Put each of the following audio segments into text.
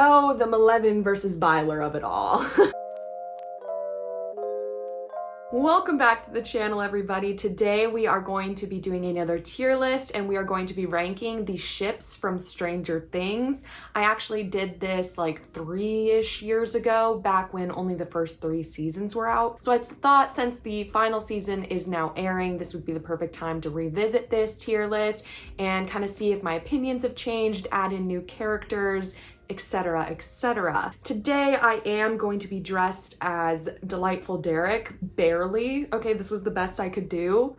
Oh, the Mileven versus Byler of it all. Welcome back to the channel, everybody. Today we are going to be doing another tier list and we are going to be ranking the ships from Stranger Things. I actually did this like 3-ish years ago, back when only the first 3 seasons were out. So I thought since the final season is now airing, this would be the perfect time to revisit this tier list and kind of see if my opinions have changed, add in new characters, etc, etc. Today I am going to be dressed as Delightful Derek, barely. Okay, this was the best I could do.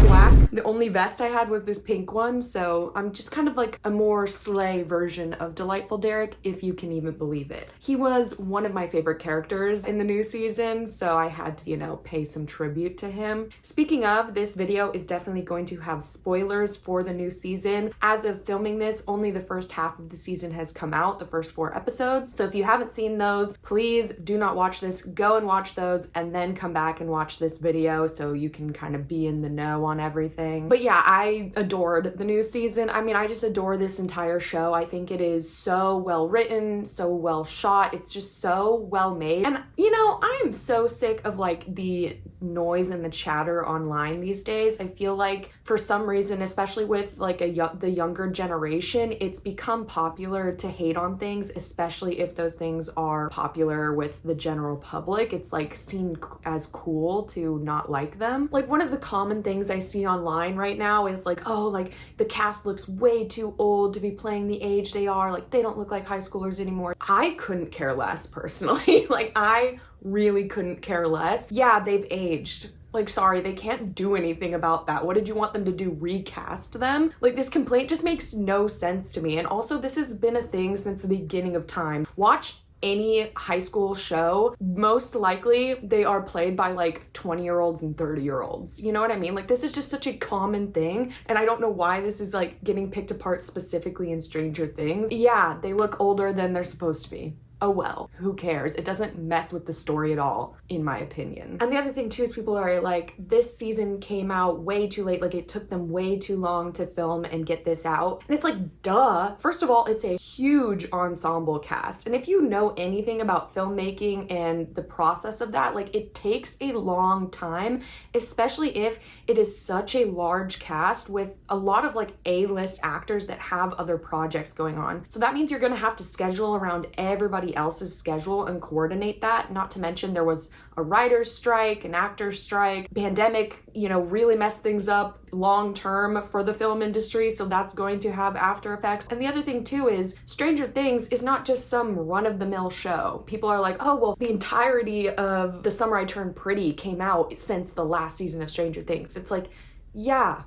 Black. The only vest I had was this pink one, so I'm just kind of like a more slay version of Delightful Derek, if you can even believe it. He was one of my favorite characters in the new season, so I had to, you know, pay some tribute to him. Speaking of, this video is definitely going to have spoilers for the new season. As of filming this, only the first half of the season has come out, the first 4 episodes. So if you haven't seen those, please do not watch this. Go and watch those and then come back and watch this video so you can kind of be in the know on everything. But yeah, I adored the new season. I mean, I just adore this entire show. I think it is so well written, so well shot. It's just so well made. And you know, I am so sick of like the noise and the chatter online these days. I feel like for some reason, especially with like the younger generation, it's become popular to hate on things, especially if those things are popular with the general public. It's like seen as cool to not like them. Like one of the common things I see online right now is like, oh, like the cast looks way too old to be playing the age they are. Like they don't look like high schoolers anymore. I couldn't care less personally. Like I really couldn't care less. Yeah, they've aged. Like, sorry, they can't do anything about that. What did you want them to do? Recast them? Like, this complaint just makes no sense to me. And also, this has been a thing since the beginning of time. Watch any high school show, most likely they are played by like 20-year-olds and 30-year-olds. You know what I mean? Like, this is just such a common thing, and I don't know why this is like getting picked apart specifically in Stranger Things. Yeah, they look older than they're supposed to be. Oh well, who cares? It doesn't mess with the story at all, in my opinion. And the other thing too is people are like, this season came out way too late, like it took them way too long to film and get this out. And it's like, duh. First of all, it's a huge ensemble cast. And if you know anything about filmmaking and the process of that, like it takes a long time, especially if it is such a large cast with a lot of like A-list actors that have other projects going on. So that means you're gonna have to schedule around everybody else's schedule and coordinate that. Not to mention there was a writer's strike, an actor's strike, pandemic, you know, really messed things up long term for the film industry, so that's going to have after effects. And the other thing too is Stranger Things is not just some run-of-the-mill show. People are like, oh well, the entirety of The Summer I Turned Pretty came out since the last season of Stranger Things. It's like, yeah,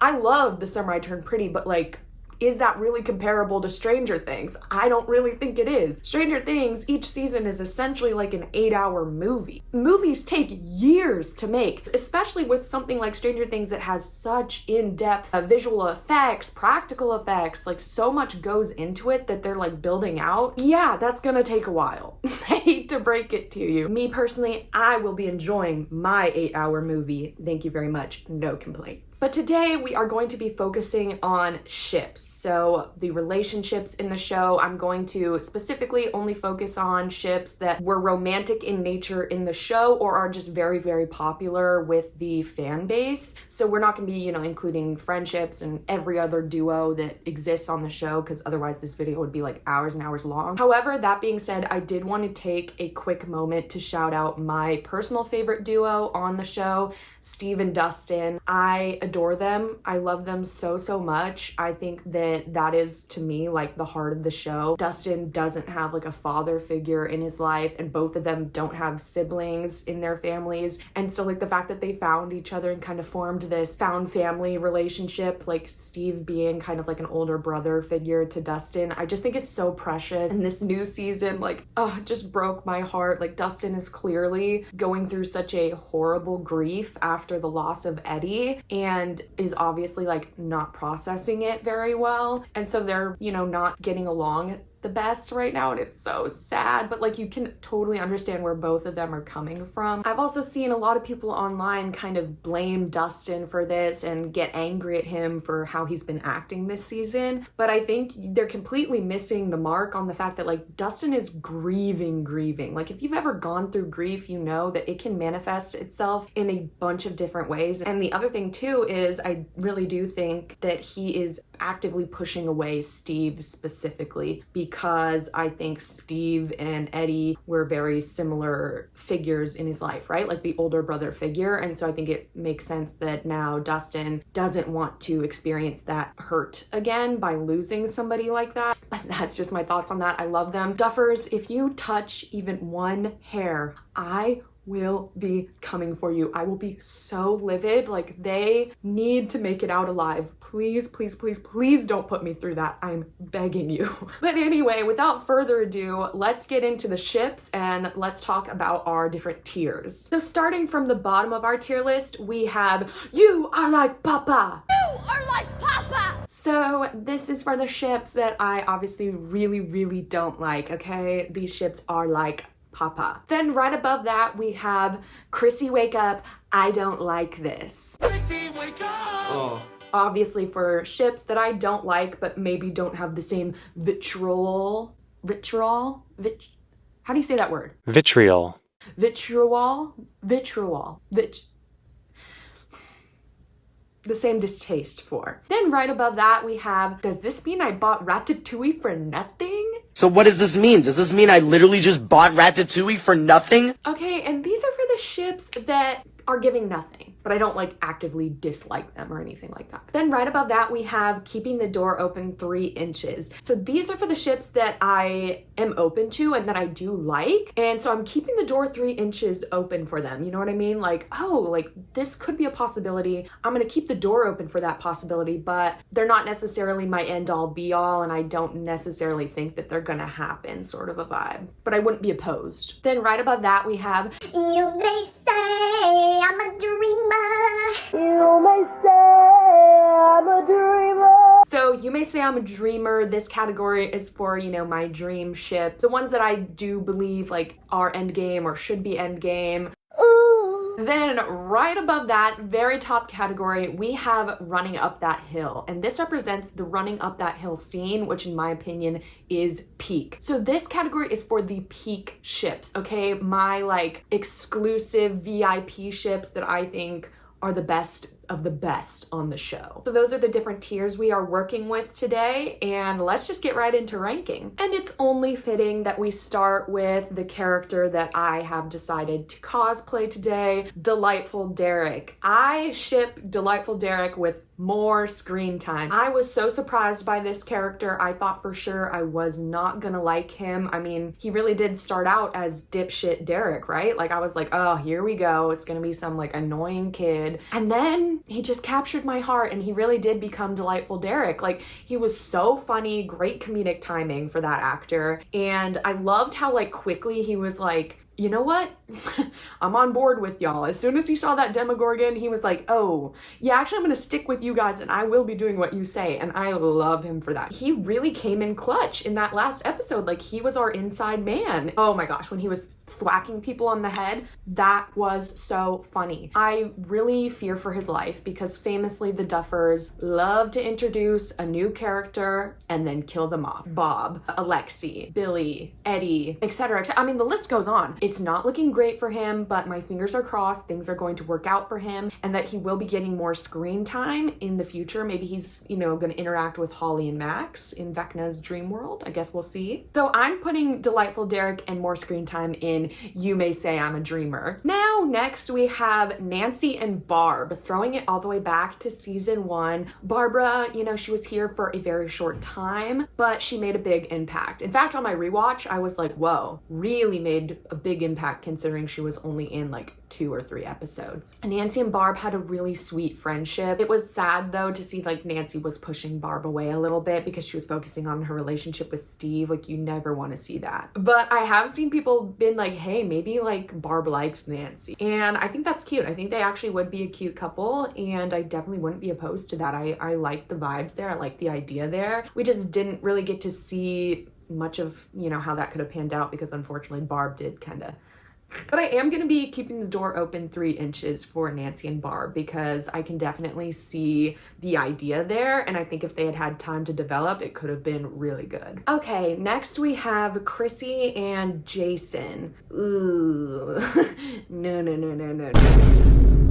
I love The Summer I Turned Pretty, but like, is that really comparable to Stranger Things? I don't really think it is. Stranger Things, each season is essentially like an 8-hour movie. Movies take years to make, especially with something like Stranger Things that has such in-depth visual effects, practical effects, like so much goes into it that they're like building out. Yeah, that's gonna take a while. I hate to break it to you. Me personally, I will be enjoying my 8-hour movie. Thank you very much, no complaints. But today we are going to be focusing on ships. So the relationships in the show, I'm going to specifically only focus on ships that were romantic in nature in the show or are just very, very popular with the fan base. So we're not going to be, you know, including friendships and every other duo that exists on the show, because otherwise this video would be like hours and hours long. However, that being said, I did want to take a quick moment to shout out my personal favorite duo on the show, Steve and Dustin. I adore them. I love them so, so much. I think that is to me like the heart of the show. Dustin doesn't have like a father figure in his life, and both of them don't have siblings in their families. And so like the fact that they found each other and kind of formed this found family relationship, like Steve being kind of like an older brother figure to Dustin, I just think is so precious. And this new season, like, oh, it just broke my heart. Like Dustin is clearly going through such a horrible grief after the loss of Eddie and is obviously like not processing it very well. And so they're, you know, not getting along the best right now, and it's so sad, but like you can totally understand where both of them are coming from. I've also seen a lot of people online kind of blame Dustin for this and get angry at him for how he's been acting this season, but I think they're completely missing the mark on the fact that like Dustin is grieving. Like if you've ever gone through grief, you know that it can manifest itself in a bunch of different ways. And the other thing too is I really do think that he is actively pushing away Steve specifically, because I think Steve and Eddie were very similar figures in his life, right? Like the older brother figure. And so I think it makes sense that now Dustin doesn't want to experience that hurt again by losing somebody like that. But that's just my thoughts on that. I love them. Duffers, if you touch even one hair, I will be coming for you. I will be so livid. Like they need to make it out alive. Please don't put me through that. I'm begging you. But anyway, without further ado, let's get into the ships and let's talk about our different tiers. So starting from the bottom of our tier list, we have You Are Like Papa. You are like Papa. So this is for the ships that I obviously really don't like, okay? These ships are like Papa. Then right above that we have Chrissy Wake Up, I Don't Like This. Chrissy Wake Up! Oh. Obviously for ships that I don't like but maybe don't have the same vitriol. How do you say that word? Vitriol. The same distaste for. Then right above that we have, does this mean I bought Ratatouille for nothing? So what does this mean? Does this mean I literally just bought Ratatouille for nothing? Okay, and these are for the ships that are giving nothing, but I don't like actively dislike them or anything like that. Then right above that we have Keeping the Door Open 3 Inches. So these are for the ships that I am open to and that I do like, and so I'm keeping the door 3 inches open for them, you know what I mean? Like, oh, like this could be a possibility. I'm gonna keep the door open for that possibility, but they're not necessarily my end-all be-all, and I don't necessarily think that they're gonna happen, sort of a vibe, but I wouldn't be opposed. Then right above that we have You May Say I'm a Dreamer. You may say I'm a dreamer. So You May Say I'm a Dreamer, this category is for, you know, my dream ships, the ones that I do believe like are endgame or should be endgame. Then right above that, very top category, we have Running Up That Hill. And this represents the Running Up That Hill scene, which in my opinion is peak. So this category is for the peak ships, okay? My like exclusive VIP ships that I think are the best of the best on the show. So those are the different tiers we are working with today, and let's just get right into ranking. And it's only fitting that we start with the character that I have decided to cosplay today, Delightful Derek. I ship Delightful Derek with more screen time. I was so surprised by this character. I thought for sure I was not gonna like him. I mean, he really did start out as dipshit Derek, right? Like I was like, oh, here we go. It's gonna be some like annoying kid. And then he just captured my heart and he really did become Delightful Derek. Like he was so funny, great comedic timing for that actor. And I loved how like quickly he was like, you know what? I'm on board with y'all. As soon as he saw that Demogorgon, he was like, oh, yeah, actually I'm gonna stick with you guys and I will be doing what you say. And I love him for that. He really came in clutch in that last episode. Like he was our inside man. Oh my gosh, when he was thwacking people on the head, that was so funny. I really fear for his life because famously the Duffers love to introduce a new character and then kill them off. Bob, Alexi, Billy, Eddie, etc. I mean, the list goes on. It's not looking great for him, but my fingers are crossed things are going to work out for him and that he will be getting more screen time in the future. Maybe he's, you know, going to interact with Holly and Max in Vecna's dream world. I guess we'll see. So I'm putting Delightful Derek and more screen time in You May Say I'm a Dreamer. Now, next we have Nancy and Barb, throwing it all the way back to season 1. Barbara, you know, she was here for a very short time, but she made a big impact. In fact, on my rewatch, I was like, whoa, really made a big impact considering she was only in like 2 or 3 episodes. Nancy and Barb had a really sweet friendship. It was sad though to see like Nancy was pushing Barb away a little bit because she was focusing on her relationship with Steve. Like you never want to see that. But I have seen people been like, hey, maybe like Barb likes Nancy. And I think that's cute. I think they actually would be a cute couple and I definitely wouldn't be opposed to that. I like the vibes there. I like the idea there. We just didn't really get to see much of, how that could have panned out, because unfortunately Barb did kind of. But I am going to be keeping the door open 3 inches for Nancy and Barb, because I can definitely see the idea there. And I think if they had had time to develop, it could have been really good. Okay, next we have Chrissy and Jason. Ooh, no.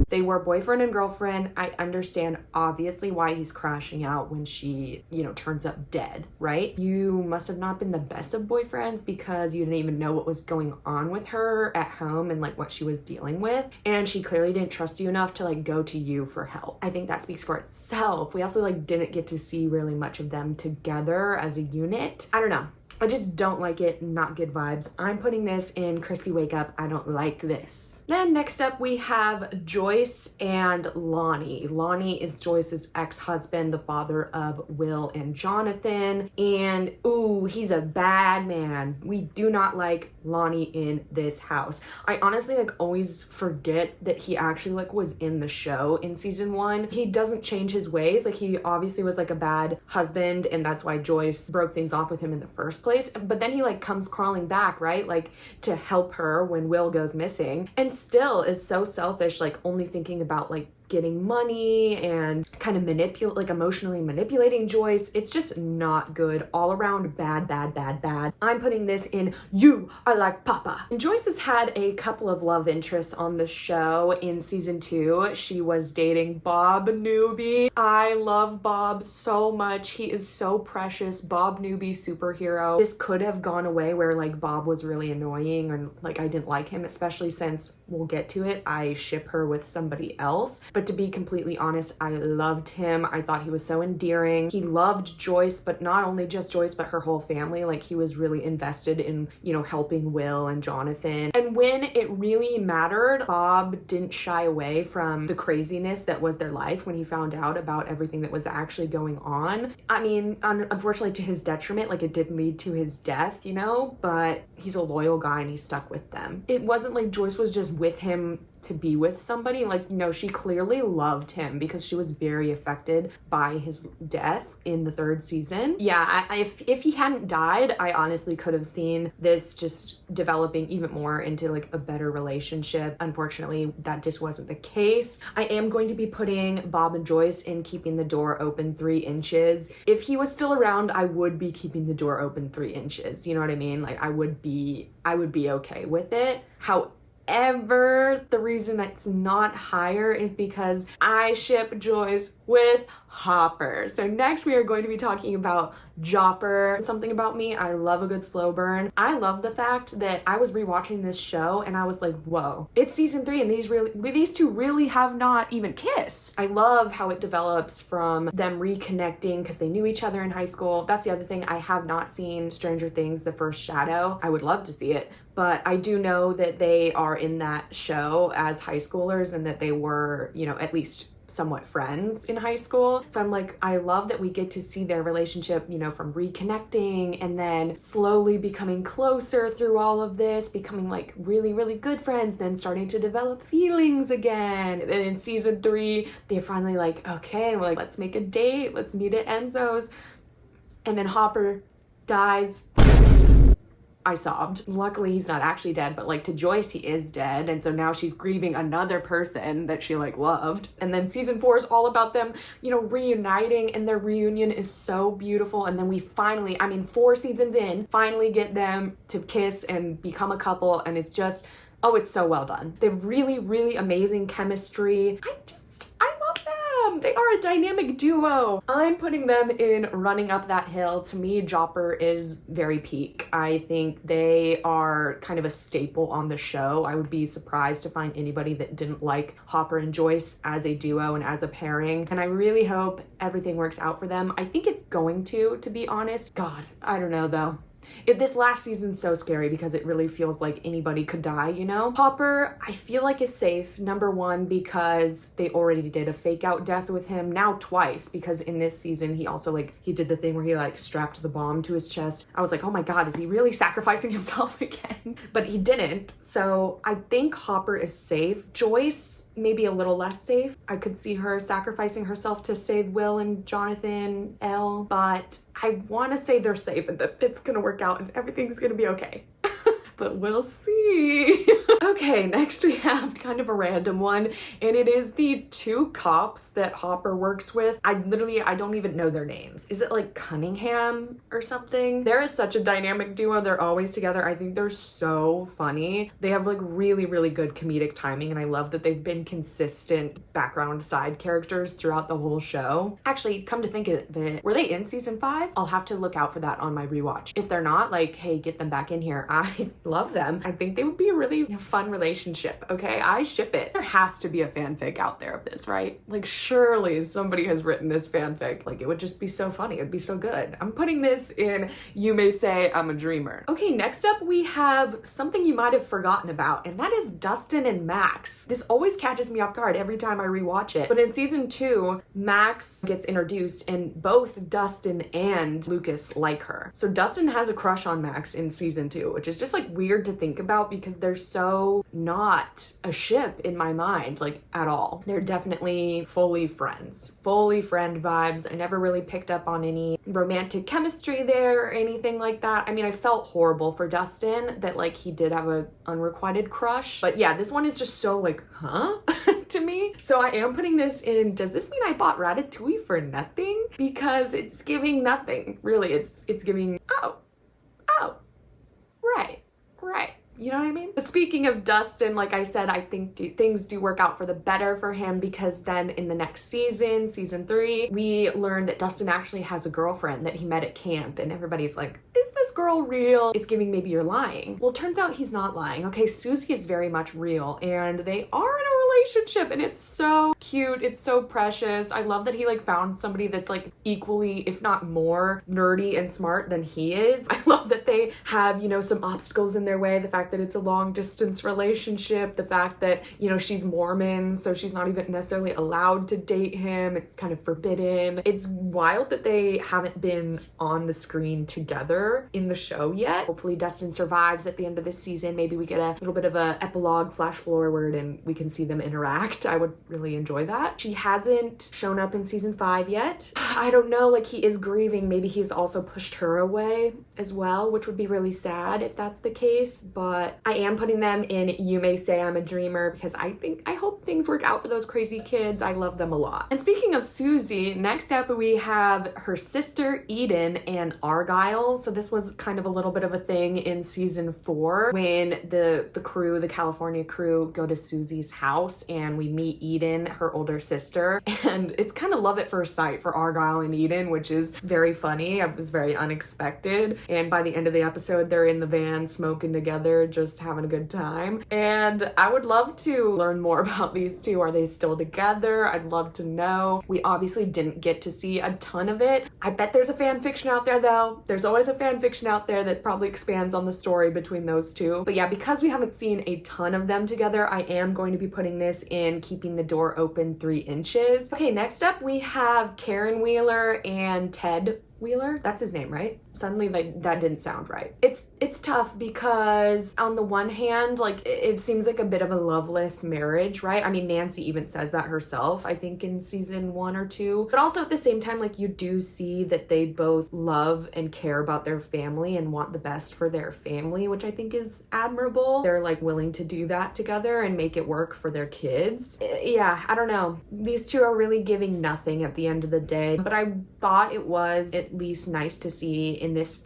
They were boyfriend and girlfriend. I understand obviously why he's crashing out when she, turns up dead, right? You must have not been the best of boyfriends, because you didn't even know what was going on with her at home and like what she was dealing with. And she clearly didn't trust you enough to like go to you for help. I think that speaks for itself. We also like didn't get to see really much of them together as a unit. I don't know. I just don't like it. Not good vibes. I'm putting this in Chrissy Wake Up. I don't like this. Then next up we have Joyce and Lonnie. Lonnie is Joyce's ex-husband, the father of Will and Jonathan. And ooh, he's a bad man. We do not like Lonnie in this house. I honestly like always forget that he actually like was in the show in season 1. He doesn't change his ways. Like he obviously was like a bad husband, and that's why Joyce broke things off with him in the first place. But then he like comes crawling back, right? Like to help her when Will goes missing, and still is so selfish, like only thinking about like getting money and kind of emotionally manipulating Joyce. It's just not good. All around bad. I'm putting this in You Are Like Papa. And Joyce has had a couple of love interests on the show. In season 2, she was dating Bob Newby. I love Bob so much. He is so precious. Bob Newby, superhero. This could have gone away where like Bob was really annoying and like I didn't like him, especially since, we'll get to it, I ship her with somebody else. But to be completely honest, I loved him. I thought he was so endearing. He loved Joyce, but not only just Joyce, but her whole family. Like he was really invested in, helping Will and Jonathan. And when it really mattered, Bob didn't shy away from the craziness that was their life when he found out about everything that was actually going on. I mean, unfortunately to his detriment, like it did lead to his death, but he's a loyal guy and he stuck with them. It wasn't like Joyce was just with him to be with somebody. Like, she clearly loved him because she was very affected by his death in the 3rd season. Yeah, if he hadn't died, I honestly could have seen this just developing even more into like a better relationship. Unfortunately, that just wasn't the case. I am going to be putting Bob and Joyce in Keeping the Door Open 3 inches. If he was still around, I would be keeping the door open 3 inches. You know what I mean? Like I would be okay with it. However, the reason it's not higher is because I ship Joyce with Hopper. So next we are going to be talking about Jopper. Something about me, I love a good slow burn. I love the fact that I was rewatching this show and I was like, whoa, it's season 3 and these two really have not even kissed. I love how it develops from them reconnecting because they knew each other in high school. That's the other thing. I have not seen Stranger Things: The First Shadow. I would love to see it, but I do know that they are in that show as high schoolers and that they were, at least somewhat friends in high school. So I'm like, I love that we get to see their relationship, from reconnecting and then slowly becoming closer through all of this, becoming like really, really good friends, then starting to develop feelings again. And in season 3, they're finally like, okay, like, let's make a date. Let's meet at Enzo's. And then Hopper dies. I sobbed. Luckily, he's not actually dead, but like to Joyce, he is dead. And so now she's grieving another person that she like loved. And then season 4 is all about them, reuniting, and their reunion is so beautiful. And then we finally, 4 seasons in, finally get them to kiss and become a couple. And it's just, oh, it's so well done. They have really, really amazing chemistry. I love them. They are a dynamic duo. I'm putting them in Running Up That Hill. To me, Jopper is very peak. I think they are kind of a staple on the show. I would be surprised to find anybody that didn't like Hopper and Joyce as a duo and as a pairing. And I really hope everything works out for them. I think it's going to be honest. God, I don't know though. This last season's so scary because it really feels like anybody could die, Hopper, I feel like is safe. Number 1, because they already did a fake out death with him, now twice, because in this season he also he did the thing where he strapped the bomb to his chest. I was like, oh my God, is he really sacrificing himself again? But he didn't. So I think Hopper is safe. Joyce, maybe a little less safe. I could see her sacrificing herself to save Will and Jonathan L, but I want to say they're safe and that it's gonna work out and everything's gonna be okay. But we'll see. Okay, next we have kind of a random one, and it is the two cops that Hopper works with. I don't even know their names. Is it like Cunningham or something? There is such a dynamic duo. They're always together. I think they're so funny. They have like really, really good comedic timing, and I love that they've been consistent background side characters throughout the whole show. Actually, come to think of it, were they in season 5? I'll have to look out for that on my rewatch. If they're not, like, hey, get them back in here. I love them. I think they would be a really fun relationship, okay? I ship it. There has to be a fanfic out there of this, right? Like, surely somebody has written this fanfic. Like, it would just be so funny. It would be so good. I'm putting this in You May Say I'm a Dreamer. Okay, next up we have something you might have forgotten about, and that is Dustin and Max. This always catches me off guard every time I rewatch it. But in season 2, Max gets introduced, and both Dustin and Lucas like her. So Dustin has a crush on Max in season 2, which is just like weird to think about because they're so not a ship in my mind, like at all. They're definitely fully friends, fully friend vibes. I never really picked up on any romantic chemistry there or anything like that. I mean, I felt horrible for Dustin that like he did have a unrequited crush, but yeah, this one is just so like, huh? To me. So I am putting this in, does this mean I bought Ratatouille for nothing? Because it's giving nothing, really. It's giving, oh, right. You know what I mean? But speaking of Dustin, like I said, I think things do work out for the better for him, because then in the next season, season 3, we learned that Dustin actually has a girlfriend that he met at camp, and everybody's like, is this girl real? It's giving maybe you're lying. Well, turns out he's not lying. Okay, Susie is very much real, and they are in a relationship, and it's so cute. It's so precious. I love that he like found somebody that's like equally, if not more, nerdy and smart than he is. I love that they have, you know, some obstacles in their way. The fact that it's a long distance relationship, the fact that, you know, she's Mormon, so she's not even necessarily allowed to date him. It's kind of forbidden. It's wild that they haven't been on the screen together in the show yet. Hopefully Dustin survives at the end of this season. Maybe we get a little bit of a epilogue flash forward and we can see them interact. I would really enjoy that. She hasn't shown up in season 5 yet. I don't know, like he is grieving. Maybe he's also pushed her away as well, which would be really sad if that's the case, but I am putting them in You May Say I'm a Dreamer because I hope things work out for those crazy kids. I love them a lot. And speaking of Susie, next up we have her sister Eden and Argyle. So this was kind of a little bit of a thing in season 4 when the crew, the California crew, go to Susie's house and we meet Eden, her older sister, and it's kind of love at first sight for Argyle and Eden, which is very funny. It was very unexpected, and by the end of the episode they're in the van smoking together, just having a good time. And I would love to learn more about these two. Are they still together? I'd love to know. We obviously didn't get to see a ton of it. I bet there's a fan fiction out there though. There's always a fan fiction out there that probably expands on the story between those two. But yeah, because we haven't seen a ton of them together, I am going to be putting this in Keeping the Door Open 3 Inches. Okay, next up we have Karen Wheeler and Ted Wheeler. That's his name, right? Suddenly like that didn't sound right. It's tough because on the one hand, like it seems like a bit of a loveless marriage, right? I mean, Nancy even says that herself, I think in season 1 or 2. But also at the same time, like you do see that they both love and care about their family and want the best for their family, which I think is admirable. They're like willing to do that together and make it work for their kids. Yeah, I don't know. These two are really giving nothing at the end of the day, but I thought it was at least nice to see in this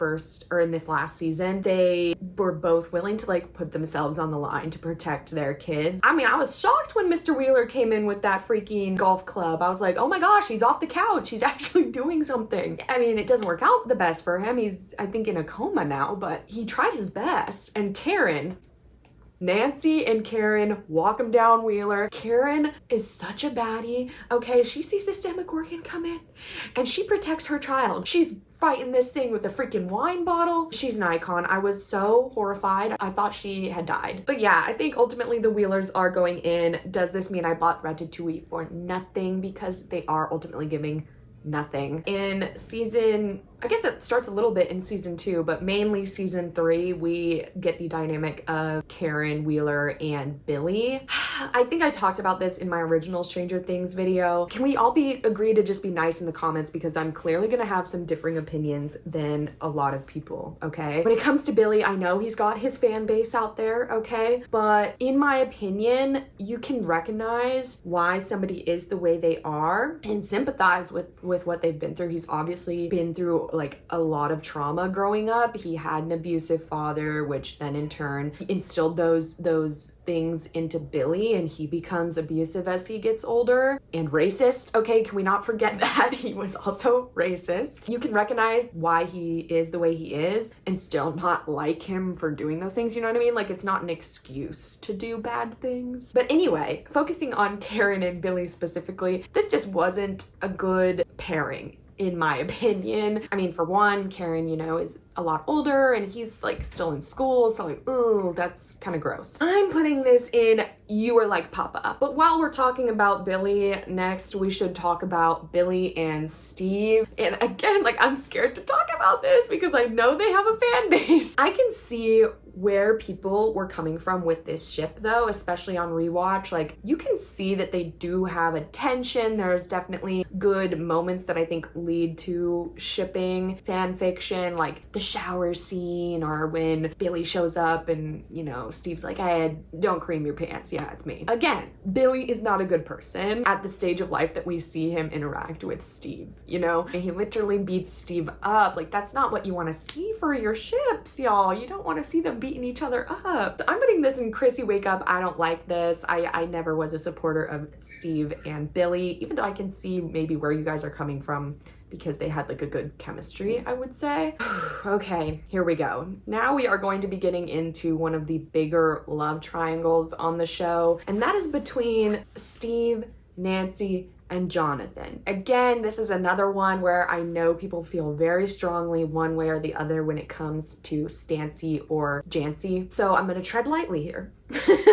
last season, they were both willing to like put themselves on the line to protect their kids. I mean, I was shocked when Mr. Wheeler came in with that freaking golf club. I was like, oh my gosh, he's off the couch. He's actually doing something. I mean, it doesn't work out the best for him. He's, I think, in a coma now, but he tried his best. And Nancy and Karen walk him down Wheeler. Karen is such a baddie. Okay, she sees systemic organ come in and she protects her child. She's fighting this thing with a freaking wine bottle. She's an icon. I was so horrified. I thought she had died. But yeah, I think ultimately the Wheelers are going in. Does this mean I bought Ratatouille for nothing? Because they are ultimately giving nothing. In season, I guess it starts a little bit in season 2, but mainly season 3, we get the dynamic of Karen, Wheeler, and Billy. I think I talked about this in my original Stranger Things video. Can we all agree to just be nice in the comments, because I'm clearly gonna have some differing opinions than a lot of people, okay? When it comes to Billy, I know he's got his fan base out there, okay? But in my opinion, you can recognize why somebody is the way they are and sympathize with what they've been through. He's obviously been through like a lot of trauma growing up. He had an abusive father, which then in turn instilled those things into Billy, and he becomes abusive as he gets older and racist. Okay, can we not forget that he was also racist? You can recognize why he is the way he is and still not like him for doing those things, you know what I mean? Like, it's not an excuse to do bad things. But anyway, focusing on Karen and Billy specifically, this just wasn't a good pairing, in my opinion. I mean, for one, Karen, you know, is a lot older and he's like still in school, so like, ooh, that's kind of gross. I'm putting this in you are like Papa. But while we're talking about Billy, next we should talk about Billy and Steve. And again, like, I'm scared to talk about this because I know they have a fan base. I can see where people were coming from with this ship though, especially on rewatch. Like, you can see that they do have a tension. There's definitely good moments that I think lead to shipping fan fiction, like the shower scene, or when Billy shows up and, you know, Steve's like, hey, don't cream your pants. Yeah, it's me. Again, Billy is not a good person at the stage of life that we see him interact with Steve, you know? And he literally beats Steve up. Like, that's not what you want to see for your ships, y'all. You don't want to see them beating each other up. So I'm putting this in Chrissy Wake Up. I don't like this. I never was a supporter of Steve and Billy, even though I can see maybe where you guys are coming from, because they had like a good chemistry, I would say. Okay, here we go. Now we are going to be getting into one of the bigger love triangles on the show, and that is between Steve, Nancy, and Jonathan. Again, this is another one where I know people feel very strongly one way or the other when it comes to Stancy or Jancy. So I'm gonna tread lightly here.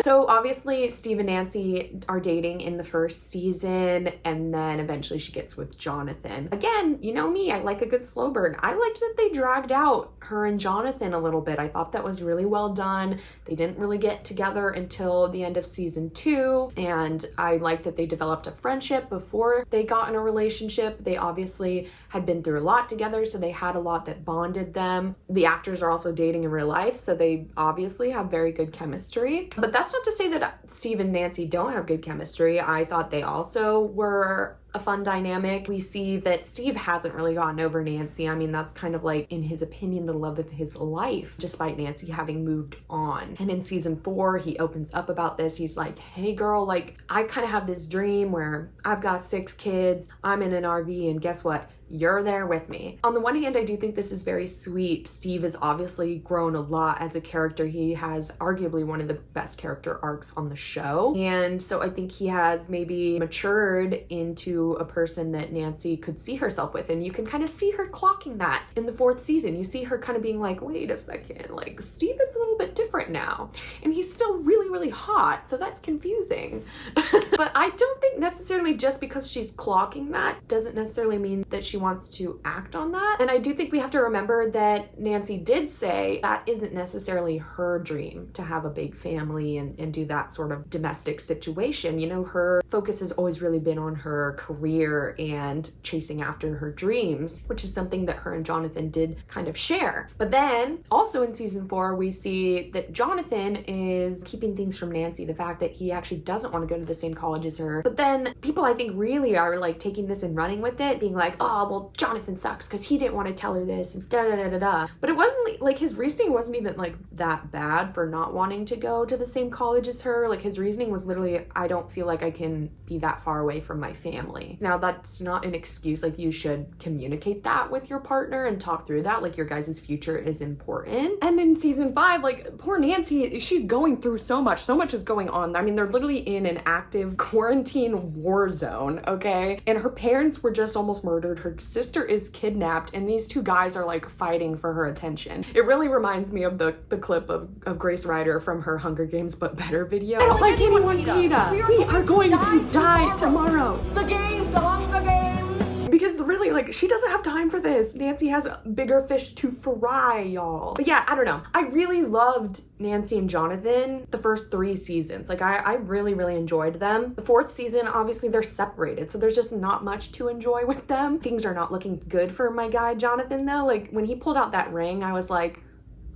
So obviously Steve and Nancy are dating in the first season, and then eventually she gets with Jonathan. Again, you know me, I like a good slow burn. I liked that they dragged out her and Jonathan a little bit. I thought that was really well done. They didn't really get together until the end of season 2, and I liked that they developed a friendship before they got in a relationship. They obviously had been through a lot together, so they had a lot that bonded them. The actors are also dating in real life, so they obviously have very good chemistry. But that's not to say that Steve and Nancy don't have good chemistry. I thought they also were a fun dynamic. We see that Steve hasn't really gotten over Nancy. I mean, that's kind of like, in his opinion, the love of his life, despite Nancy having moved on. And in season 4, he opens up about this. He's like, hey girl, like, I kind of have this dream where I've got 6 kids, I'm in an RV, and guess what? You're there with me. On the one hand, I do think this is very sweet. Steve has obviously grown a lot as a character. He has arguably one of the best character arcs on the show. And so I think he has maybe matured into a person that Nancy could see herself with. And you can kind of see her clocking that in the 4th season. You see her kind of being like, wait a second, like, Steve is a little bit different now. And he's still really, really hot. So that's confusing. But I don't think necessarily just because she's clocking that doesn't necessarily mean that she wants to act on that. And I do think we have to remember that Nancy did say that isn't necessarily her dream, to have a big family and do that sort of domestic situation. You know, her focus has always really been on her career and chasing after her dreams, which is something that her and Jonathan did kind of share. But then also in season 4, we see that Jonathan is keeping things from Nancy, the fact that he actually doesn't want to go to the same college as her. But then people, I think, really are like taking this and running with it, being like, oh, well, Jonathan sucks because he didn't want to tell her this, and da da da da da. But it wasn't like his reasoning wasn't even like that bad for not wanting to go to the same college as her. Like, his reasoning was literally, I don't feel like I can be that far away from my family. Now, that's not an excuse. Like, you should communicate that with your partner and talk through that. Like, your guys' future is important. And in season 5, like, poor Nancy, she's going through so much is going on. I mean, they're literally in an active quarantine war zone, okay? And her parents were just almost murdered. Her sister is kidnapped, and these 2 guys are like fighting for her attention. It really reminds me of the clip of Grace Ryder from her Hunger Games But Better video. I don't like anyone, Peeta. We are going to die tomorrow. The games, the Hunger Games. Because really like, she doesn't have time for this. Nancy has bigger fish to fry, y'all. But yeah, I don't know. I really loved Nancy and Jonathan the first 3 seasons. Like I really, really enjoyed them. The 4th season, obviously they're separated, so there's just not much to enjoy with them. Things are not looking good for my guy Jonathan though. Like when he pulled out that ring, I was like,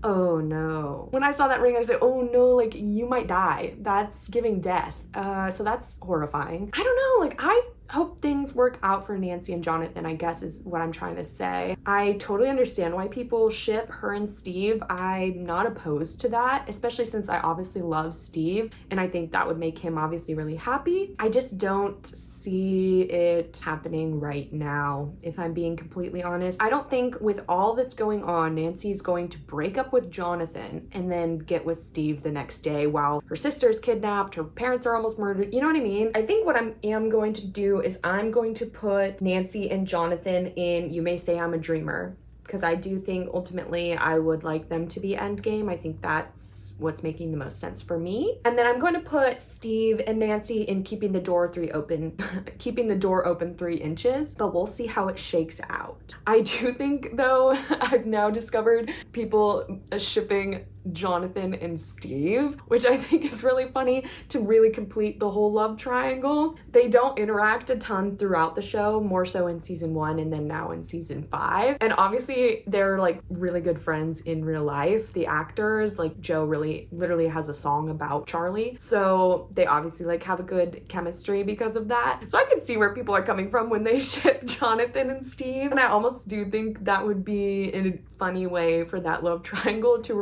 oh no. When I saw that ring, I was like, oh no, like you might die. That's giving death. So that's horrifying. I don't know, like I hope things work out for Nancy and Jonathan, I guess is what I'm trying to say. I totally understand why people ship her and Steve. I'm not opposed to that, especially since I obviously love Steve and I think that would make him obviously really happy. I just don't see it happening right now, if I'm being completely honest. I don't think with all that's going on, Nancy's going to break up with Jonathan and then get with Steve the next day while her sister's kidnapped, her parents are almost murdered. You know what I mean? I think what I am going to do is I'm going to put Nancy and Jonathan in You May Say I'm a Dreamer, because I do think ultimately I would like them to be endgame. I think that's what's making the most sense for me. And then I'm going to put Steve and Nancy in Keeping the Door Open 3 Inches, but we'll see how it shakes out. I do think though, I've now discovered people shipping Jonathan and Steve, which I think is really funny to really complete the whole love triangle. They don't interact a ton throughout the show, more so in season 1 and then now in season 5. And obviously they're like really good friends in real life. The actors, like Joe literally has a song about Charlie. So they obviously like have a good chemistry because of that. So I can see where people are coming from when they ship Jonathan and Steve. And I almost do think that would be in a funny way for that love triangle to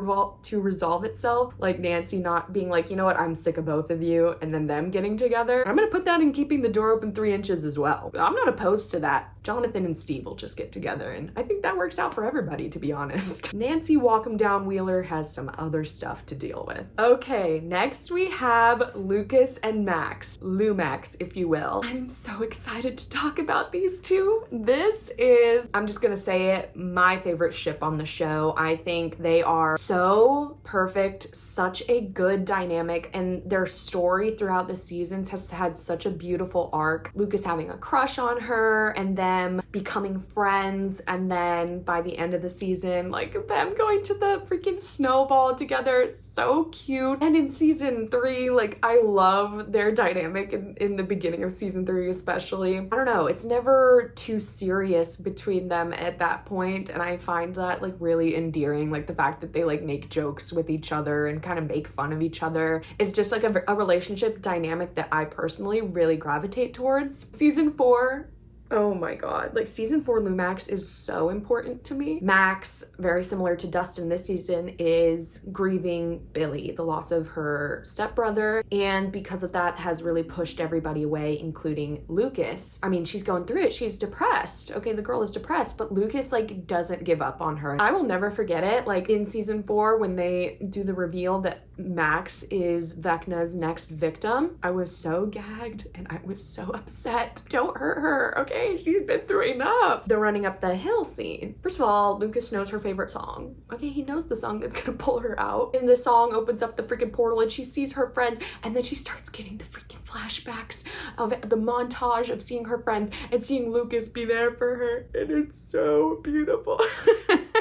resolve itself. Like Nancy not being like, you know what, I'm sick of both of you, and then them getting together. I'm gonna put that in Keeping the Door Open 3 Inches as well. I'm not opposed to that. Jonathan and Steve will just get together, and I think that works out for everybody, to be honest. Nancy Walkham Down Wheeler has some other stuff to deal with. Okay, next we have Lucas and Max. Lumax, if you will. I'm so excited to talk about these two. This is, I'm just gonna say it, my favorite ship on the show. I think they are so perfect, such a good dynamic, and their story throughout the seasons has had such a beautiful arc. Lucas having a crush on her, and them becoming friends, and then by the end of the season, like them going to the freaking snowball together. So cute. And in season 3, like I love their dynamic in the beginning of season 3 especially. I don't know, it's never too serious between them at that point, and I find that like really endearing. Like the fact that they like make jokes with each other and kind of make fun of each other. It's just like a relationship dynamic that I personally really gravitate towards. Season 4, oh my god, like season 4 Lumax is so important to me. Max, very similar to Dustin this season, is grieving Billy, the loss of her stepbrother, and because of that has really pushed everybody away, including Lucas. I mean, she's going through it, she's depressed. Okay, the girl is depressed, but Lucas like doesn't give up on her. I will never forget it, like in season 4 when they do the reveal that Max is Vecna's next victim. I was so gagged and I was so upset. Don't hurt her, okay? She's been through enough. The running up the hill scene. First of all, Lucas knows her favorite song. Okay, he knows the song that's gonna pull her out. And the song opens up the freaking portal and she sees her friends, and then she starts getting the freaking flashbacks of the montage of seeing her friends and seeing Lucas be there for her. And it's so beautiful.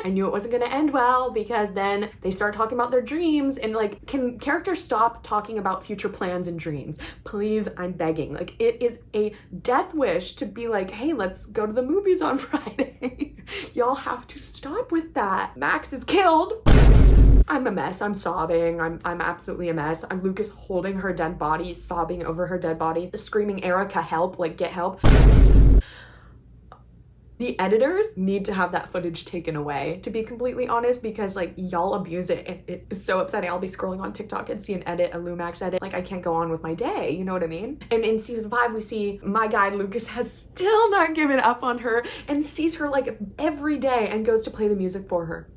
I knew it wasn't gonna end well, because then they start talking about their dreams, and like, can characters stop talking about future plans and dreams? Please, I'm begging. Like, it is a death wish to be like, hey, let's go to the movies on Friday. Y'all have to stop with that. Max is killed. I'm a mess. I'm sobbing. I'm absolutely a mess. I'm Lucas holding her dead body, sobbing over her dead body, screaming, Erica, help, like, get help. The editors need to have that footage taken away, to be completely honest, because like y'all abuse it and it is so upsetting. I'll be scrolling on TikTok and see an edit, a Lumax edit, like I can't go on with my day, you know what I mean? And in season 5 we see my guy Lucas has still not given up on her and sees her like every day and goes to play the music for her.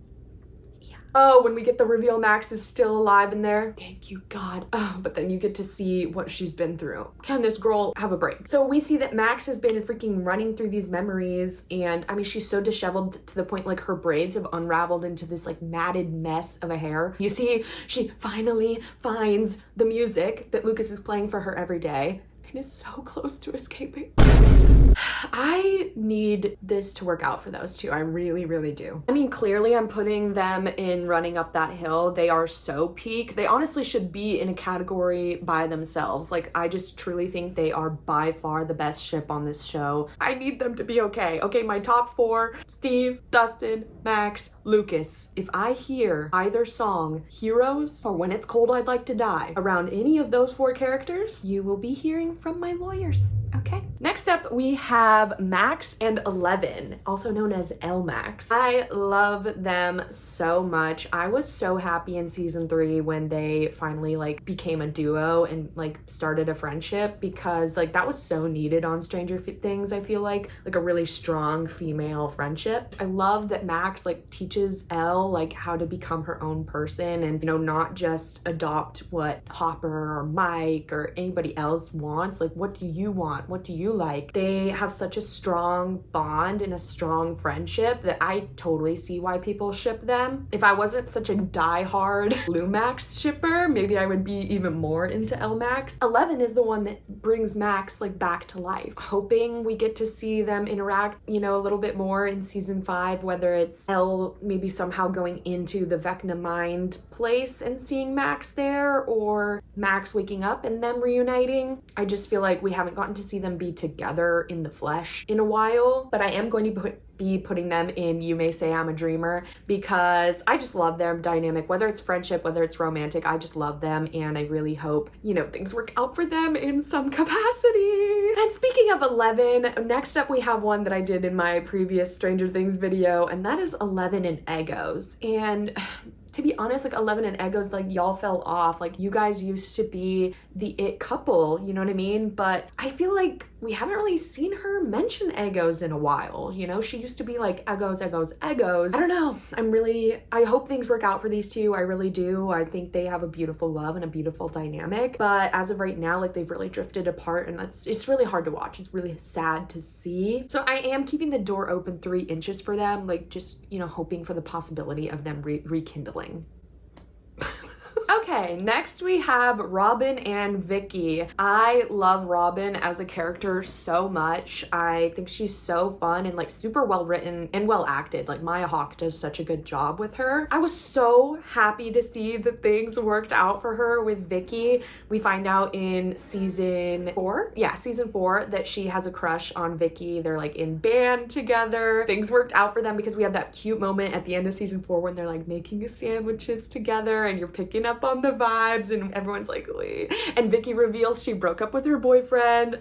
Oh, when we get the reveal Max is still alive in there. Thank you, God. Oh, but then you get to see what she's been through. Can this girl have a break? So we see that Max has been freaking running through these memories, and I mean, she's so disheveled to the point like her braids have unraveled into this like matted mess of a hair. You see, she finally finds the music that Lucas is playing for her every day and is so close to escaping. I need this to work out for those two. I really, really do. I mean, clearly I'm putting them in Running Up That Hill. They are so peak. They honestly should be in a category by themselves. Like, I just truly think they are by far the best ship on this show. I need them to be okay. Okay, my top 4, Steve, Dustin, Max, Lucas. If I hear either song, Heroes or When It's Cold I'd Like to Die, around any of those 4 characters, you will be hearing from my lawyers, okay? Next up, we have Max and 11, also known as L-Max. I love them so much. I was so happy in season 3 when they finally like became a duo and like started a friendship, because like that was so needed on Stranger Things. I feel like a really strong female friendship. I love that Max like teaches Elle like how to become her own person and, you know, not just adopt what Hopper or Mike or anybody else wants. Like, what do you want? What do you like? They have such a strong bond and a strong friendship that I totally see why people ship them. If I wasn't such a diehard Lumax shipper, maybe I would be even more into L-Max. 11 is the one that brings Max like back to life. Hoping we get to see them interact, you know, a little bit more in season 5, whether it's Elle maybe somehow going into the Vecna mind place and seeing Max there, or Max waking up and them reuniting. I just feel like we haven't gotten to see them be together in the flesh in a while, but I am going to be putting them in You May Say I'm a Dreamer, because I just love their dynamic, whether it's friendship, whether it's romantic. I just love them, and I really hope, you know, things work out for them in some capacity. And speaking of 11, next up we have one that I did in my previous Stranger Things video, and that is 11 and Eggos. And to be honest, like 11 and Eggos, like y'all fell off. Like you guys used to be the it couple, you know what I mean? But I feel like we haven't really seen her mention Eggos in a while. You know, she used to be like Eggos, Eggos, Eggos. I don't know. I hope things work out for these two. I really do. I think they have a beautiful love and a beautiful dynamic. But as of right now, like they've really drifted apart, and it's really hard to watch. It's really sad to see. So I am keeping the door open 3 inches for them, like just, you know, hoping for the possibility of them rekindling. Okay, next we have Robin and Vicky. I love Robin as a character so much. I think she's so fun and like super well written and well acted. Like Maya Hawke does such a good job with her. I was so happy to see that things worked out for her with Vicky. We find out in season 4, that she has a crush on Vicky. They're like in band together. Things worked out for them because we had that cute moment at the end of season 4 when they're like making sandwiches together and you're picking up on the vibes and everyone's like, wait. And Vicky reveals she broke up with her boyfriend.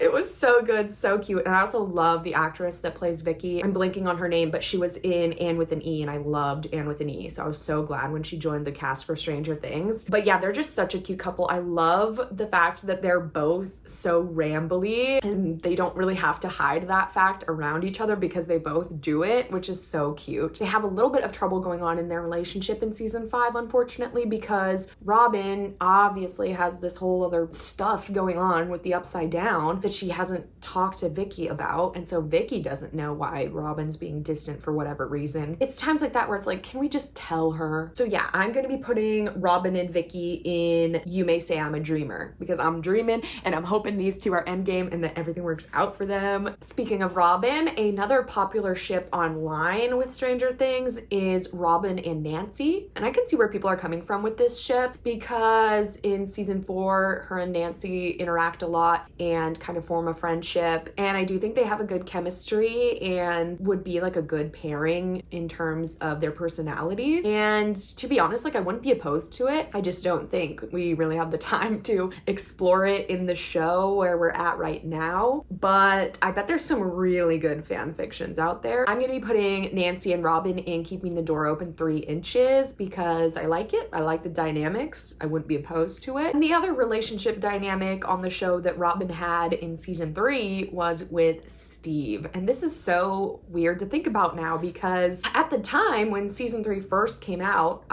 It was so good, so cute. And I also love the actress that plays Vicky. I'm blanking on her name, but she was in Anne with an E, and I loved Anne with an E. So I was so glad when she joined the cast for Stranger Things. But yeah, they're just such a cute couple. I love the fact that they're both so rambly, and they don't really have to hide that fact around each other because they both do it, which is so cute. They have a little bit of trouble going on in their relationship in season 5, unfortunately, because Robin obviously has this whole other stuff going on with the Upside Down that she hasn't talked to Vicky about, and so Vicky doesn't know why Robin's being distant for whatever reason. It's times like that where it's like, can we just tell her? So yeah, I'm gonna be putting Robin and Vicky in You May Say I'm a Dreamer, because I'm dreaming and I'm hoping these two are endgame and that everything works out for them. Speaking of Robin, another popular ship online with Stranger Things is Robin and Nancy, and I can see where people are coming from with this ship, because in season 4 her and Nancy interact a lot and kind of form a friendship, and I do think they have a good chemistry and would be like a good pairing in terms of their personalities. And to be honest, like I wouldn't be opposed to it. I just don't think we really have the time to explore it in the show where we're at right now, but I bet there's some really good fan fictions out there. I'm gonna be putting Nancy and Robin in Keeping the Door Open 3 inches because I like it. I like the dynamics. I wouldn't be opposed to it. And the other relationship dynamic on the show that Robin had in season 3 was with Steve. And this is so weird to think about now, because at the time when season 3 first came out,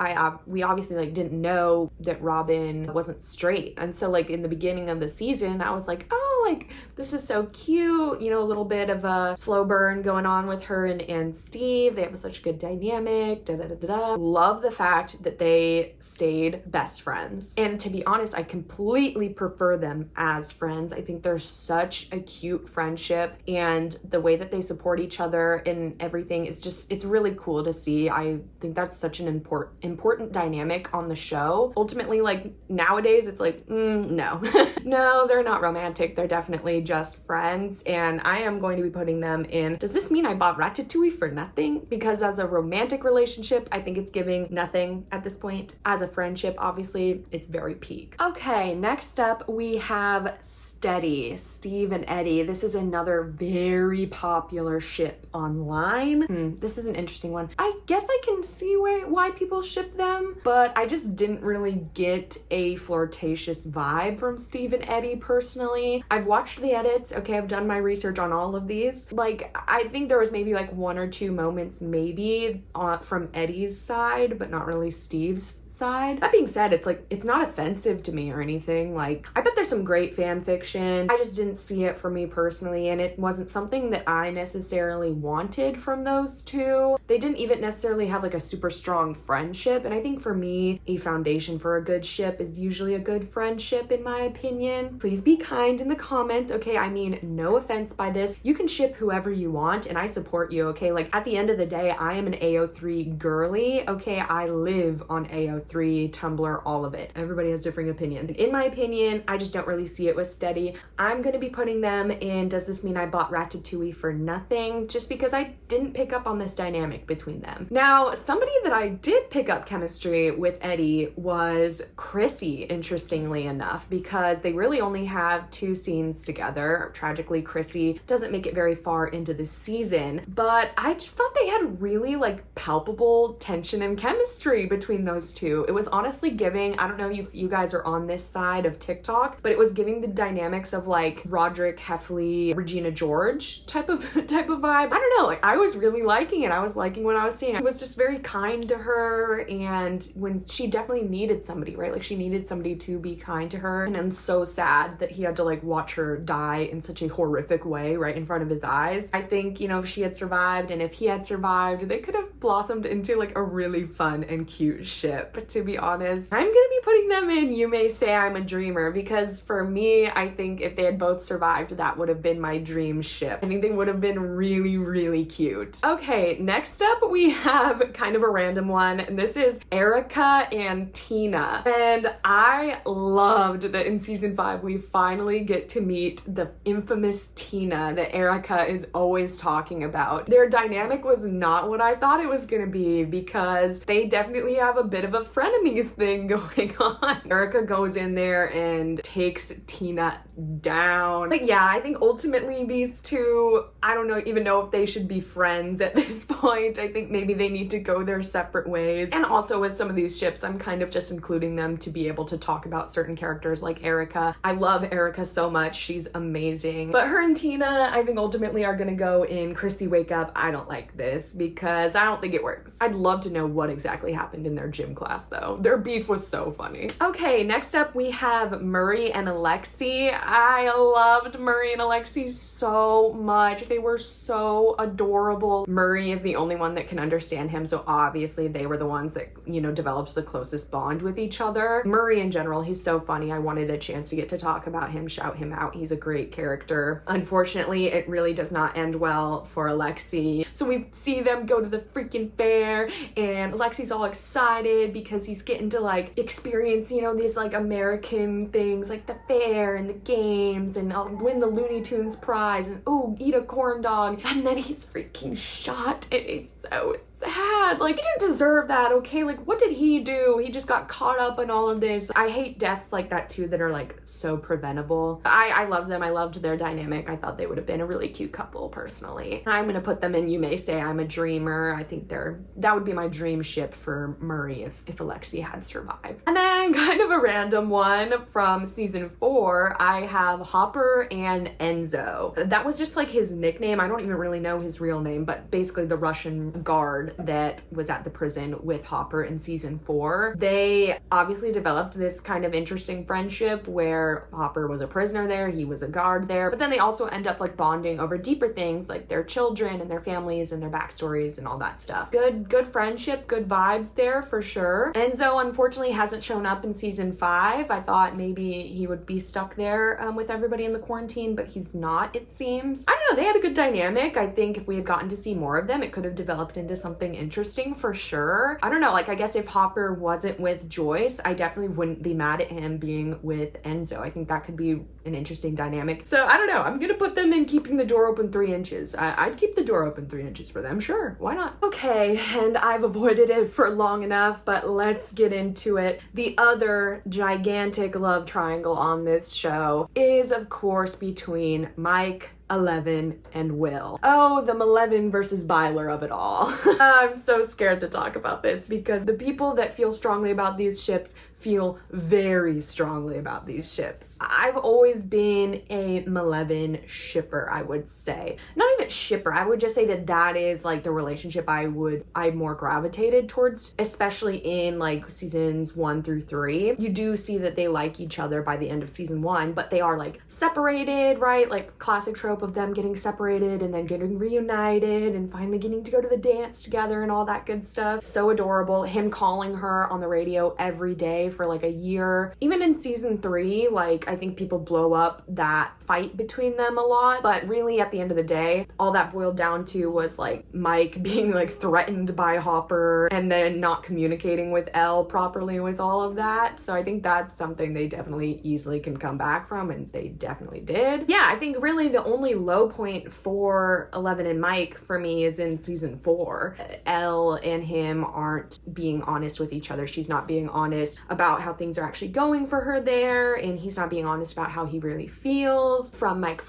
we obviously like didn't know that Robin wasn't straight. And so like in the beginning of the season, I was like, oh, like, this is so cute. You know, a little bit of a slow burn going on with her and Steve. They have such a good dynamic. Love the fact that they stayed best friends. And to be honest, I completely prefer them as friends. I think they're such a cute friendship, and the way that they support each other and everything is just, it's really cool to see. I think that's such an important dynamic on the show. Ultimately, like nowadays, it's like, no. No, they're not romantic. They're definitely just friends, and I am going to be putting them in. Does this mean I bought Ratatouille for nothing? Because as a romantic relationship, I think it's giving nothing at this point. As a friendship, obviously, it's very peak. Okay, next up we have Steady, Steve and Eddie. This is another very popular ship online. This is an interesting one. I guess I can see why people ship them, but I just didn't really get a flirtatious vibe from Steve and Eddie personally. I've watched the edits, okay, I've done my research on all of these. Like, I think there was maybe like one or two moments maybe from Eddie's side, but not really Steve's side. That being said, it's like, it's not offensive to me or anything. Like, I bet there's some great fan fiction. I just didn't see it for me personally, and it wasn't something that I necessarily wanted from those two. They didn't even necessarily have like a super strong friendship, and I think for me, a foundation for a good ship is usually a good friendship, in my opinion. Please be kind in the comments, okay? I mean, no offense by this. You can ship whoever you want, and I support you, okay? Like, at the end of the day, I am an AO3 girly, okay? I live on AO3, Tumblr, all of it. Everybody has different opinions. In my opinion, I just don't really see it with Steady. I'm gonna be putting them in Does This Mean I Bought Ratatouille for Nothing? Just because I didn't pick up on this dynamic between them. Now, somebody that I did pick up chemistry with Eddie was Chrissy, interestingly enough, because they really only have 2 scenes together. Tragically, Chrissy doesn't make it very far into the season, but I just thought they had really like palpable tension and chemistry between those two. It was honestly giving, I don't know if you guys are on this side of TikTok, but it was giving the dynamics of like Roderick, Heffley, Regina George type of vibe. I don't know, like I was really liking it. I was liking what I was seeing. He was just very kind to her, and when she definitely needed somebody, right? Like she needed somebody to be kind to her, and I'm so sad that he had to like watch her die in such a horrific way right in front of his eyes. I think, you know, if she had survived and if he had survived, they could have blossomed into like a really fun and cute ship. But to be honest, I'm gonna be putting them in You May Say I'm a Dreamer, because for me, I think if they had both survived, that would have been my dream ship. I think they would have been really, really cute. Okay, next up we have kind of a random one, and this is Erica and Tina. And I loved that in season 5 we finally get to meet the infamous Tina that Erica is always talking about. Their dynamic was not what I thought it was gonna be, because they definitely have a bit of a frenemies thing going on. Erica goes in there and takes Tina down. But yeah, I think ultimately these two, I don't even know if they should be friends at this point. I think maybe they need to go their separate ways. And also with some of these ships, I'm kind of just including them to be able to talk about certain characters like Erica. I love Erica so much. She's amazing. But her and Tina, I think ultimately are gonna go in Chrissy Wake Up. I don't like this because I don't think it works. I'd love to know what exactly happened in their gym class though. Their beef was so funny. Okay, next up we have Murray and Alexi. I loved Murray and Alexi so much. They were so adorable. Murray is the only one that can understand him, so obviously they were the ones that, you know, developed the closest bond with each other. Murray in general, he's so funny. I wanted a chance to get to talk about him, shout him out. He's a great character. Unfortunately, it really does not end well for Alexi. So we see them go to the freaking fair, and Alexi's all excited because he's getting to like experience, you know, these like American things like the fair and the games, and I'll win the Looney Tunes prize, and oh, eat a corn dog. And then he's freaking shot, and he's so sad. Like, he didn't deserve that, okay? Like, what did he do? He just got caught up in all of this. I hate deaths like that too that are like so preventable. I love them. I loved their dynamic. I thought they would have been a really cute couple personally. I'm gonna put them in You May Say I'm a Dreamer. I think that would be my dream ship for Murray if Alexi had survived. And then kind of a random one from season 4, I have Hopper and Enzo. That was just like his nickname. I don't even really know his real name, but basically the Russian guard that was at the prison with Hopper in season 4. They obviously developed this kind of interesting friendship where Hopper was a prisoner there, he was a guard there, but then they also end up like bonding over deeper things like their children and their families and their backstories and all that stuff. Good friendship, good vibes there for sure. Enzo unfortunately hasn't shown up in season 5. I thought maybe he would be stuck there with everybody in the quarantine, but he's not, it seems. I don't know, they had a good dynamic. I think if we had gotten to see more of them, it could have developed into something interesting for sure. I don't know, like I guess if Hopper wasn't with Joyce, I definitely wouldn't be mad at him being with Enzo. I think that could be an interesting dynamic. So I don't know, I'm gonna put them in keeping the door open 3 inches. I'd keep the door open 3 inches for them, sure, why not? Okay, and I've avoided it for long enough, but let's get into it. The other gigantic love triangle on this show is of course between Mike, Mileven, and Will. Oh, the Mileven versus Byler of it all. I'm so scared to talk about this because the people that feel strongly about these ships feel very strongly about these ships. I've always been a Mileven shipper, I would say. Not even shipper, I would just say that that is like the relationship I more gravitated towards, especially in like seasons 1 through 3. You do see that they like each other by the end of season 1, but they are like separated, right? Like classic trope of them getting separated and then getting reunited and finally getting to go to the dance together and all that good stuff. So adorable. Him calling her on the radio every day for like a year. Even in season 3, like I think people blow up that fight between them a lot, but really at the end of the day, all that boiled down to was like Mike being like threatened by Hopper and then not communicating with Elle properly with all of that. So I think that's something they definitely easily can come back from, and they definitely did. Yeah, I think really the only low point for Mileven and Mike for me is in season 4. Elle and him aren't being honest with each other. She's not being honest about how things are actually going for her there, and he's not being honest about how he really feels. From Mike.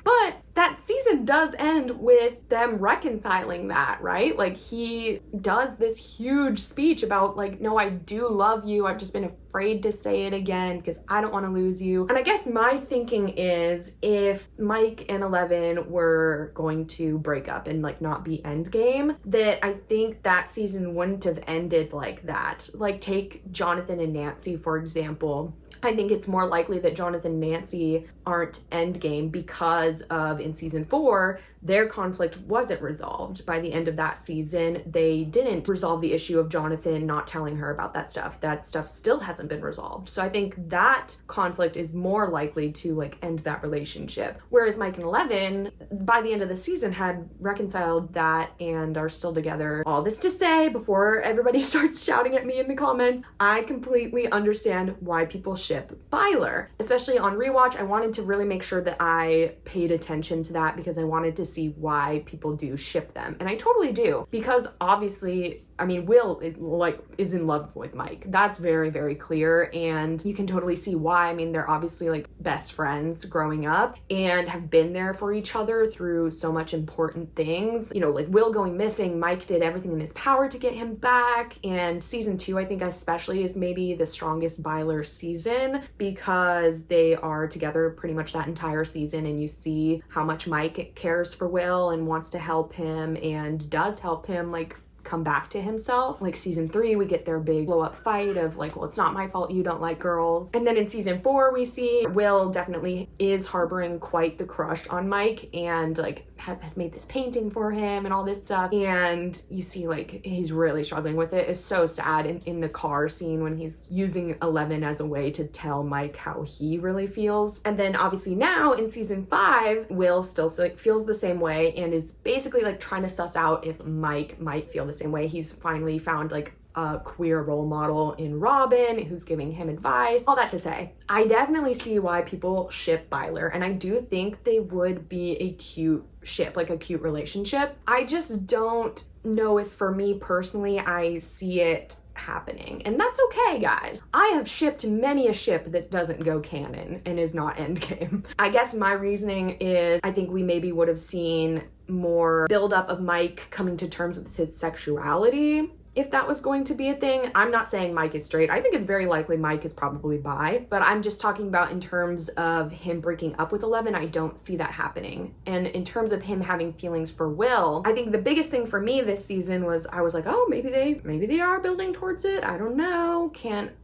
But that season does end with them reconciling that, right? Like he does this huge speech about like, no, I do love you. I've just been afraid to say it again because I don't want to lose you. And I guess my thinking is if Mike and Mileven were going to break up and like not be endgame, that I think that season wouldn't have ended like that. Like take Jonathan and Nancy, for example. I think it's more likely that Jonathan and Nancy aren't endgame because of, in season 4, their conflict wasn't resolved. By the end of that season, they didn't resolve the issue of Jonathan not telling her about that stuff. That stuff still hasn't been resolved. So I think that conflict is more likely to like end that relationship. Whereas Mike and Mileven, by the end of the season, had reconciled that and are still together. All this to say, before everybody starts shouting at me in the comments, I completely understand why people ship Byler. Especially on rewatch, I wanted to really make sure that I paid attention to that because I wanted to see why people do ship them. And I totally do, because obviously, I mean, Will is in love with Mike. That's very, very clear. And you can totally see why. I mean, they're obviously like best friends growing up and have been there for each other through so much important things. You know, like Will going missing, Mike did everything in his power to get him back. And season 2, I think especially, is maybe the strongest Byler season because they are together pretty much that entire season. And you see how much Mike cares for Will and wants to help him and does help him like come back to himself. Like season 3, we get their big blow up fight of like, well, it's not my fault you don't like girls. And then in season 4, we see Will definitely is harboring quite the crush on Mike and like has made this painting for him and all this stuff. And you see like he's really struggling with it. It's so sad in the car scene when he's using Mileven as a way to tell Mike how he really feels. And then obviously now in season 5, Will still like feels the same way and is basically like trying to suss out if Mike might feel the same way. He's finally found like a queer role model in Robin who's giving him advice. All that to say, I definitely see why people ship Byler, and I do think they would be a cute ship, like a cute relationship. I just don't know if for me personally I see it happening, and that's okay, guys. I have shipped many a ship that doesn't go canon and is not endgame. I guess my reasoning is I think we maybe would have seen more buildup of Mike coming to terms with his sexuality if that was going to be a thing. I'm not saying Mike is straight. I think it's very likely Mike is probably bi, but I'm just talking about in terms of him breaking up with 11, I don't see that happening. And in terms of him having feelings for Will, I think the biggest thing for me this season was I was like, oh, maybe they are building towards it. I don't know.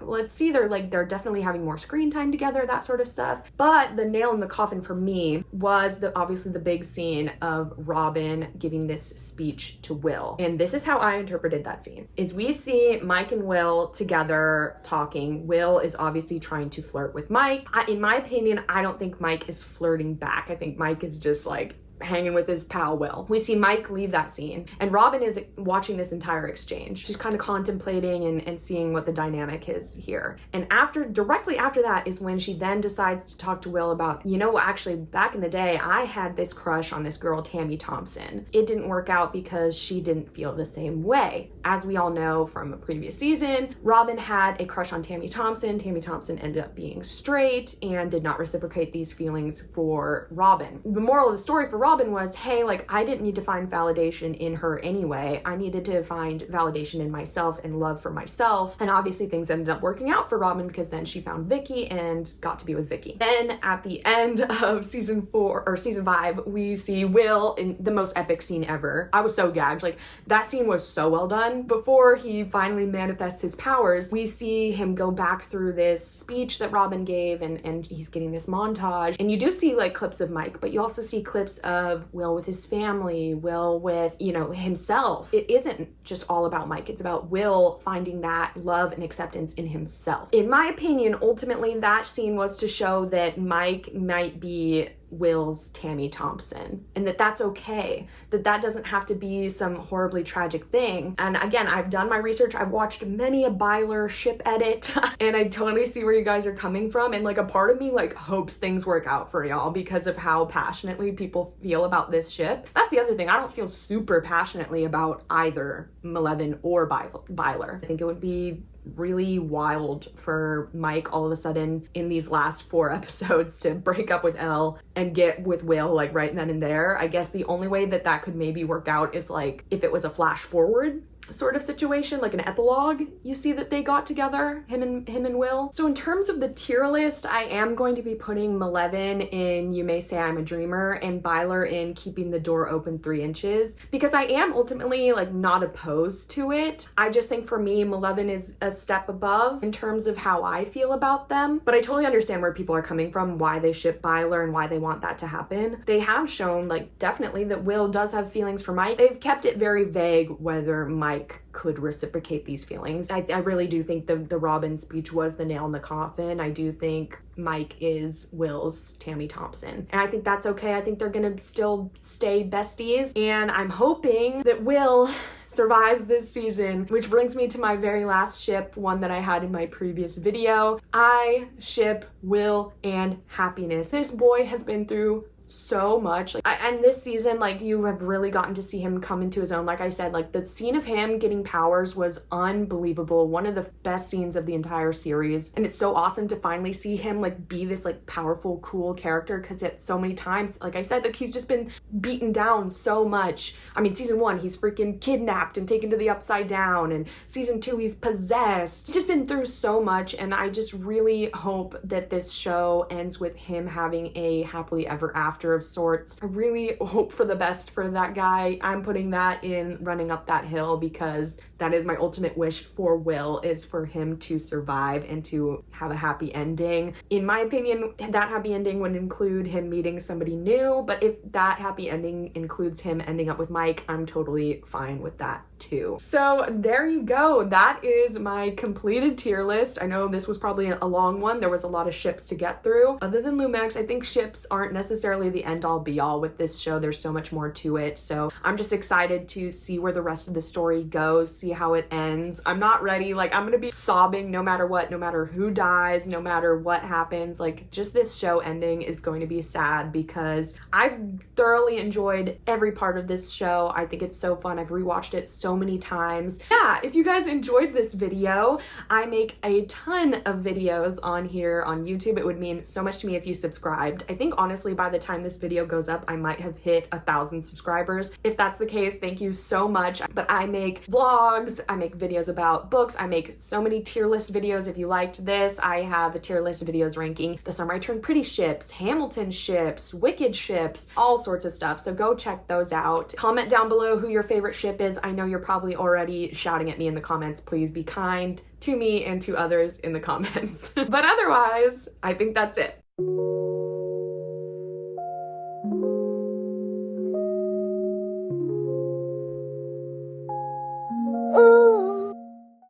Let's see. They're definitely having more screen time together, that sort of stuff. But the nail in the coffin for me was obviously the big scene of Robin giving this speech to Will. And this is how I interpreted that scene. Is we see Mike and Will together talking. Will is obviously trying to flirt with Mike. In my opinion, I don't think Mike is flirting back. I think Mike is just like hanging with his pal Will. We see Mike leave that scene, and Robin is watching this entire exchange. She's kind of contemplating and seeing what the dynamic is here. And directly after that is when she then decides to talk to Will about, you know, actually back in the day, I had this crush on this girl, Tammy Thompson. It didn't work out because she didn't feel the same way. As we all know from a previous season, Robin had a crush on Tammy Thompson. Tammy Thompson ended up being straight and did not reciprocate these feelings for Robin. The moral of the story for Robin was, hey, like, I didn't need to find validation in her anyway. I needed to find validation in myself and love for myself. And obviously things ended up working out for Robin because then she found Vicky and got to be with Vicky. Then at the end of season 5, we see Will in the most epic scene ever. I was so gagged. Like, that scene was so well done. Before he finally manifests his powers, we see him go back through this speech that Robin gave, and he's getting this montage. And you do see like clips of Mike, but you also see clips of Will with his family, Will with, you know, himself. It isn't just all about Mike. It's about Will finding that love and acceptance in himself. In my opinion, ultimately that scene was to show that Mike might be Will's Tammy Thompson, and that's okay, that doesn't have to be some horribly tragic thing. And again, I've done my research, I've watched many a Byler ship edit and I totally see where you guys are coming from, and like a part of me like hopes things work out for y'all because of how passionately people feel about this ship. That's the other thing, I don't feel super passionately about either Mileven or Byler. I think it would be really wild for Mike all of a sudden in these last 4 episodes to break up with Elle and get with Will like right then and there. I guess the only way that could maybe work out is like if it was a flash forward sort of situation, like an epilogue. You see that they got together, him and Will. So in terms of the tier list, I am going to be putting Mileven in You May Say I'm a Dreamer and Byler in Keeping the Door Open 3 Inches, because I am ultimately like not opposed to it. I just think for me, Mileven is a step above in terms of how I feel about them, but I totally understand where people are coming from, why they ship Byler and why they want that to happen. They have shown like definitely that Will does have feelings for Mike. They've kept it very vague whether Mike could reciprocate these feelings. I really do think the Robin speech was the nail in the coffin. I do think Mike is Will's Tammy Thompson, and I think that's okay. I think they're gonna still stay besties, and I'm hoping that Will survives this season, which brings me to my very last ship, one that I had in my previous video. I ship Will and Happiness. This boy has been through so much, and this season, like, you have really gotten to see him come into his own. Like I said, like, the scene of him getting powers was unbelievable, one of the best scenes of the entire series, and it's so awesome to finally see him like be this like powerful, cool character, because at so many times, like I said, like he's just been beaten down so much. I mean, season 1 he's freaking kidnapped and taken to the Upside Down, and season 2 he's possessed. He's just been through so much, and I just really hope that this show ends with him having a happily ever after of sorts. I really hope for the best for that guy. I'm putting that in Running Up That Hill because that is my ultimate wish for Will, is for him to survive and to have a happy ending. In my opinion, that happy ending would include him meeting somebody new, but if that happy ending includes him ending up with Mike, I'm totally fine with that too. So there you go. That is my completed tier list. I know this was probably a long one. There was a lot of ships to get through. Other than Lumax, I think ships aren't necessarily the end all be all with this show. There's so much more to it. So I'm just excited to see where the rest of the story goes, see how it ends. I'm not ready. Like, I'm gonna be sobbing no matter what, no matter who dies, no matter what happens. Like, just this show ending is going to be sad because I've thoroughly enjoyed every part of this show. I think it's so fun. I've rewatched it so many times. Yeah, if you guys enjoyed this video, I make a ton of videos on here on YouTube. It would mean so much to me if you subscribed. I think honestly by the time this video goes up, I might have hit 1,000 subscribers. If that's the case, thank you so much. But I make vlogs, vlogs, I make videos about books, I make so many tier list videos. If you liked this, I have a tier list videos ranking The Summer I Turned Pretty ships, Hamilton ships, Wicked ships, all sorts of stuff. So go check those out. Comment down below who your favorite ship is. I know you're probably already shouting at me in the comments. Please be kind to me and to others in the comments. But otherwise, I think that's it.